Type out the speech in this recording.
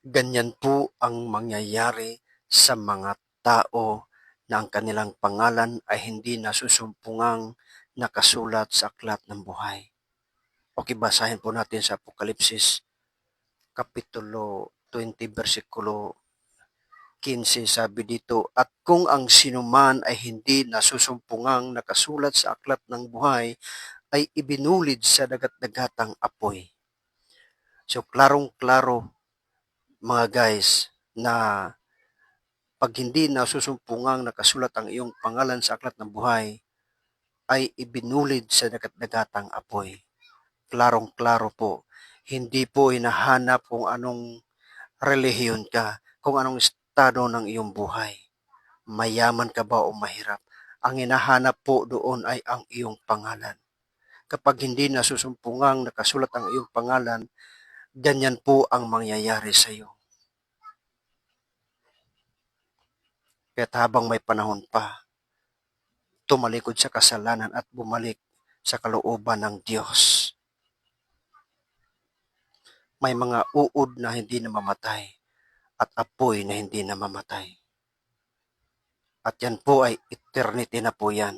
Ganyan po ang mangyayari sa mga tao na ang kanilang pangalan ay hindi nasusumpungang nakasulat sa aklat ng buhay. Okay, basahin po natin sa Apokalipsis, Kapitulo 20, versikulo 15, sabi dito, "At kung ang sinuman ay hindi nasusumpungang nakasulat sa aklat ng buhay, ay ibinulid sa dagat-dagatang apoy." So, klarong-klaro mga guys, na pag hindi nasusumpungang nakasulat ang iyong pangalan sa aklat ng buhay, ay ibinulid sa dagat-dagatang apoy. Klarong-klaro po. Hindi po hinahanap kung anong relihiyon ka, kung anong estado ng iyong buhay. Mayaman ka ba o mahirap? Ang hinahanap po doon ay ang iyong pangalan. Kapag hindi nasusumpungang nakasulat ang iyong pangalan, ganyan po ang mangyayari sa iyo. Kaya habang may panahon pa, tumalikod sa kasalanan at bumalik sa kalooban ng Diyos. May mga uod na hindi namamatay at apoy na hindi namamatay. At yan po ay eternity na po yan.